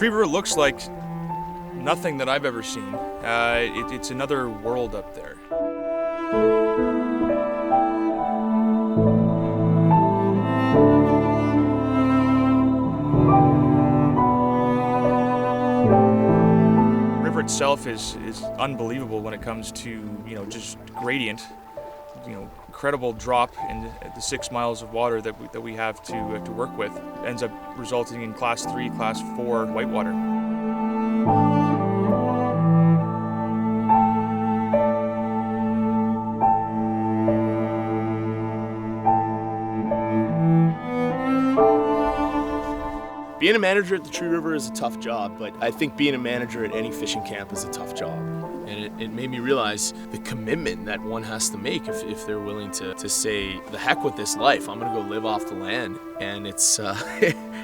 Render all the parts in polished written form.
Tree River looks like nothing that I've ever seen. It's another world up there. The river itself is unbelievable when it comes to, just gradient. Incredible drop in the 6 miles of water that we have to work with. Ends up resulting in class 3, class 4 whitewater. Being a manager at the Tree River is a tough job, but I think being a manager at any fishing camp is a tough job. And it made me realize the commitment that one has to make if they're willing to say, the heck with this life, I'm gonna go live off the land. And it's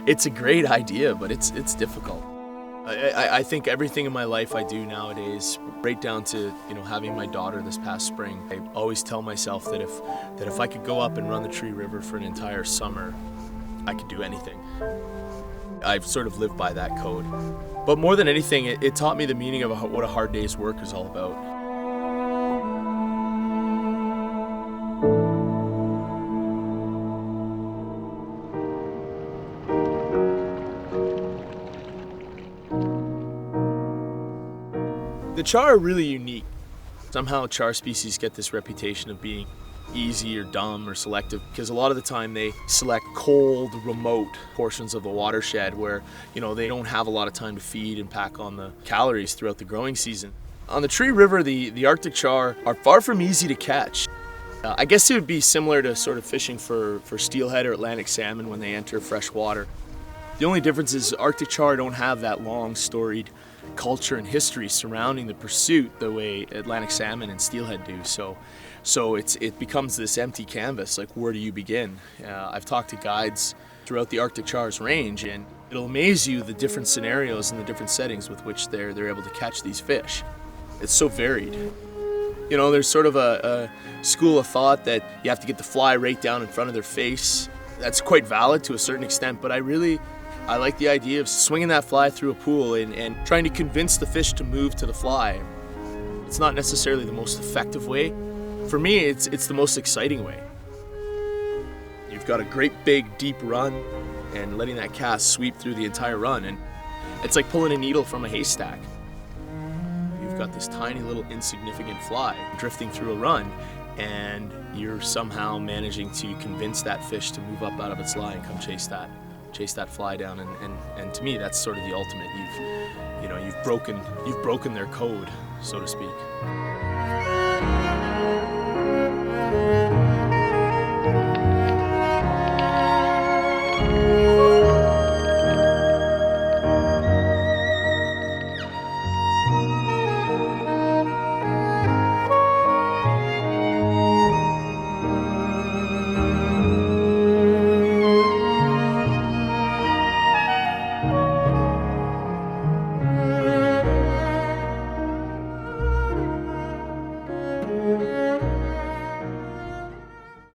it's a great idea, but it's difficult. I think everything in my life I do nowadays, right down to having my daughter this past spring, I always tell myself that if I could go up and run the Tree River for an entire summer, I could do anything. I've sort of lived by that code. But more than anything, it taught me the meaning of what a hard day's work is all about. The char are really unique. Somehow char species get this reputation of being easy or dumb or selective because a lot of the time they select cold, remote portions of the watershed where they don't have a lot of time to feed and pack on the calories throughout the growing season. On the Tree River, the Arctic char are far from easy to catch. I guess it would be similar to sort of fishing for steelhead or Atlantic salmon when they enter fresh water. The only difference is Arctic char don't have that long storied culture and history surrounding the pursuit the way Atlantic salmon and steelhead do. So it becomes this empty canvas, like where do you begin? I've talked to guides throughout the Arctic char's range, and it'll amaze you the different scenarios and the different settings with which they're able to catch these fish. It's so varied. There's sort of a school of thought that you have to get the fly right down in front of their face. That's quite valid to a certain extent, but I like the idea of swinging that fly through a pool and trying to convince the fish to move to the fly. It's not necessarily the most effective way. For me, it's the most exciting way. You've got a great big deep run and letting that cast sweep through the entire run, and it's like pulling a needle from a haystack. You've got this tiny little insignificant fly drifting through a run, and you're somehow managing to convince that fish to move up out of its lie and come chase that fly down, and to me that's sort of the ultimate. You've broken their code, so to speak.